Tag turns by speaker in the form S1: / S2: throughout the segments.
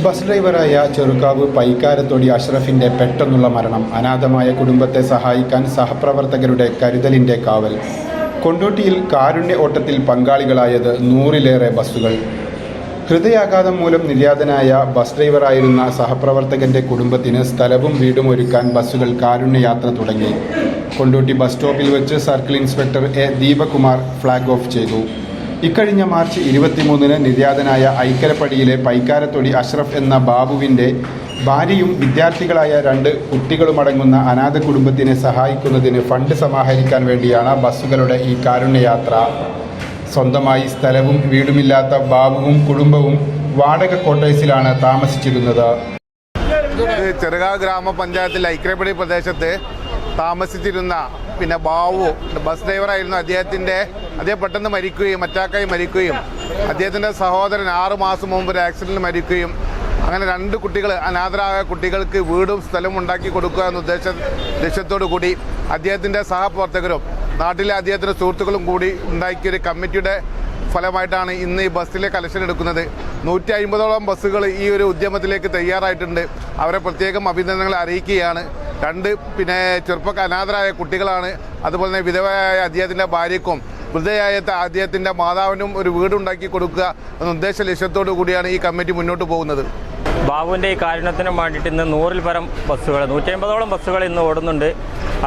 S1: Bus ഡ്രൈവറായ ചെറുക്കാവ് പൈക്കാരത്തൊടി അഷ്റഫിന്റെ പെട്ടെന്നുള്ള മരണം അനാഥമായ കുടുംബത്തെ സഹായിക്കാൻ സഹപ്രവർത്തകരുടെ കരുതലിന്റെ കാവൽ. കൊണ്ടോട്ടിയിൽ കാരുണ്യ ഓട്ടത്തിൽ പങ്കാളികളായത് 100-ലേറെ ബസ്സുകൾ. ഹൃദയാഘാതം മൂലം നിര്യാതനായ ബസ് ഡ്രൈവറായിരുന്ന സഹപ്രവർത്തകന്റെ കുടുംബത്തിന് സ്ഥലവും വീടും ഒരുക്കാൻ ബസ്സുകൾ കാരുണ്യയാത്ര തുടങ്ങി. കൊണ്ടോട്ടി ബസ് സ്റ്റോപ്പിൽ വെച്ച് circle inspector A Deepakumar flag off ചെയ്തു. ഇക്കഴിഞ്ഞ മാർച്ച് 23-ന് നിര്യാതനായ ഐക്കരപ്പടിയിലെ പൈക്കാരത്തൊടി അഷ്റഫ് എന്ന ബാബുവിൻ്റെ ഭാര്യയും വിദ്യാർത്ഥികളായ 2 കുട്ടികളുമടങ്ങുന്ന അനാഥ കുടുംബത്തിനെ സഹായിക്കുന്നതിന് ഫണ്ട് സമാഹരിക്കാൻ വേണ്ടിയാണ് ബസ്സുകളുടെ ഈ കാരുണ്യയാത്ര. സ്വന്തമായി സ്ഥലവും വീടുമില്ലാത്ത ബാബുവും കുടുംബവും വാടക ക്വാർട്ടേഴ്സിലാണ് താമസിച്ചിരുന്നത്.
S2: ചെറുകാവ് ഗ്രാമപഞ്ചായത്തിലെ ഐക്കരപ്പടി പ്രദേശത്ത് താമസിച്ചിരുന്ന ബാബു ബസ് ഡ്രൈവറായിരുന്നു. അദ്ദേഹം പെട്ടെന്ന് മരിക്കുകയും അറ്റാക്കായി മരിക്കുകയും അദ്ദേഹത്തിൻ്റെ സഹോദരൻ 6 മാസം മുമ്പ് ഒരു ആക്സിഡൻറ്റിൽ മരിക്കുകയും അങ്ങനെ 2 കുട്ടികൾ അനാഥരായ കുട്ടികൾക്ക് വീടും സ്ഥലവും ഉണ്ടാക്കി കൊടുക്കുക എന്ന ലക്ഷ്യത്തോടു കൂടി അദ്ദേഹത്തിൻ്റെ സഹപ്രവർത്തകരും നാട്ടിലെ അദ്ദേഹത്തിൻ്റെ സുഹൃത്തുക്കളും കൂടി ഉണ്ടാക്കിയൊരു കമ്മിറ്റിയുടെ ഫലമായിട്ടാണ് ഇന്ന് ഈ ബസ്സിലെ കളക്ഷൻ എടുക്കുന്നത്. 150ഓളം ബസ്സുകൾ ഈ ഒരു ഉദ്യമത്തിലേക്ക് തയ്യാറായിട്ടുണ്ട്. അവരെ പ്രത്യേകം അഭിനന്ദനങ്ങൾ അറിയിക്കുകയാണ്. 2 അനാഥരായ കുട്ടികളാണ്. അതുപോലെ തന്നെ വിധവയായ അദ്ദേഹത്തിൻ്റെ ഭാര്യയ്ക്കും വൃദ്ധയായ അദ്ദേഹത്തിൻ്റെ മാതാവിനും ഒരു വീടുണ്ടാക്കി കൊടുക്കുക എന്ന ഉദ്ദേശ ലക്ഷ്യത്തോടു കൂടിയാണ് ഈ കമ്മിറ്റി മുന്നോട്ട് പോകുന്നത്.
S3: ബാബുവിൻ്റെ ഈ കാരുണ്യത്തിനും വേണ്ടിയിട്ട് ഇന്ന് 100-ൽ പരം ബസ്സുകൾ 150ഓളം ബസ്സുകൾ ഇന്ന് ഓടുന്നുണ്ട്.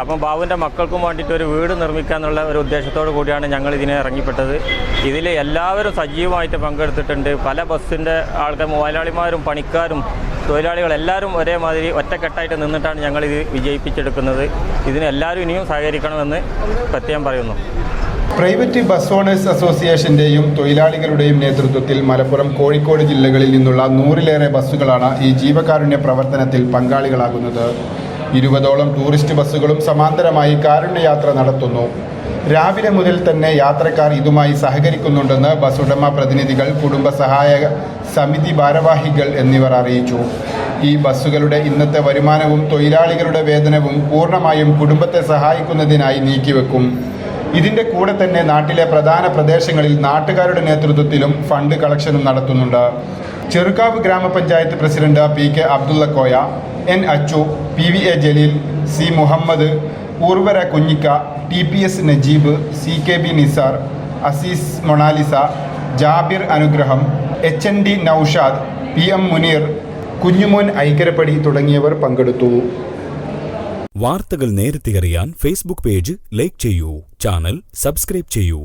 S3: അപ്പം ബാബുവിൻ്റെ മക്കൾക്കും വേണ്ടിയിട്ട് ഒരു വീട് നിർമ്മിക്കാനുള്ള ഒരു ഉദ്ദേശത്തോടു കൂടിയാണ് ഞങ്ങൾ ഇതിനെ ഇറങ്ങിപ്പെട്ടത്. ഇതിൽ എല്ലാവരും സജീവമായിട്ട് പങ്കെടുത്തിട്ടുണ്ട്. പല ബസ്സിൻ്റെ ആൾക്കാർ മുതലാളിമാരും പണിക്കാരും തൊഴിലാളികൾ എല്ലാവരും ഒരേമാതിരി ഒറ്റക്കെട്ടായിട്ട് നിന്നിട്ടാണ് ഞങ്ങളിത് വിജയിപ്പിച്ചെടുക്കുന്നത്. ഇതിന് എല്ലാവരും ഇനിയും സഹകരിക്കണമെന്ന് പ്രത്യേകം പറയുന്നു.
S1: പ്രൈവറ്റ് ബസ് ഓണേഴ്സ് അസോസിയേഷന്റെയും തൊഴിലാളികളുടെയും നേതൃത്വത്തിൽ മലപ്പുറം, കോഴിക്കോട് ജില്ലകളിൽ നിന്നുള്ള 100-ലേറെ ബസ്സുകളാണ് ഈ ജീവകാരുണ്യ പ്രവർത്തനത്തിൽ പങ്കാളികളാകുന്നത്. 20ഓളം ടൂറിസ്റ്റ് ബസ്സുകളും സമാന്തരമായി കാരുണ്യയാത്ര നടത്തുന്നു. രാവിലെ മുതൽ തന്നെ യാത്രക്കാർ ഇതുമായി സഹകരിക്കുന്നുണ്ടെന്ന് ബസ് ഉടമ പ്രതിനിധികൾ, കുടുംബസഹായ സമിതി ഭാരവാഹികൾ എന്നിവർ അറിയിച്ചു. ഈ ബസ്സുകളുടെ ഇന്നത്തെ വരുമാനവും തൊഴിലാളികളുടെ വേതനവും പൂർണ്ണമായും കുടുംബത്തെ സഹായിക്കുന്നതിനായി നീക്കിവെക്കും. ഇതിൻ്റെ കൂടെ തന്നെ നാട്ടിലെ പ്രധാന പ്രദേശങ്ങളിൽ നാട്ടുകാരുടെ നേതൃത്വത്തിലും ഫണ്ട് കളക്ഷനും നടത്തുന്നുണ്ട്. Cherukkavu Gramapanchayat president PK Abdullakoya, N Achu, PVA Jaleel, C Muhammad, Oorvara Kunhikka, TPS Najeeb, CKB Nisar, Azeez Mona Lisa, Jabir Anugraham, HND Naushad, PM Muneer, Kunjumon Aikkarappadi തുടങ്ങിയവർ പങ്കെടുത്തു.
S4: വാർത്തകൾ നേരത്തെ അറിയാൻ ഫേസ്ബുക്ക് പേജ് ലൈക്ക് ചെയ്യൂ, ചാനൽ സബ്സ്ക്രൈബ് ചെയ്യൂ.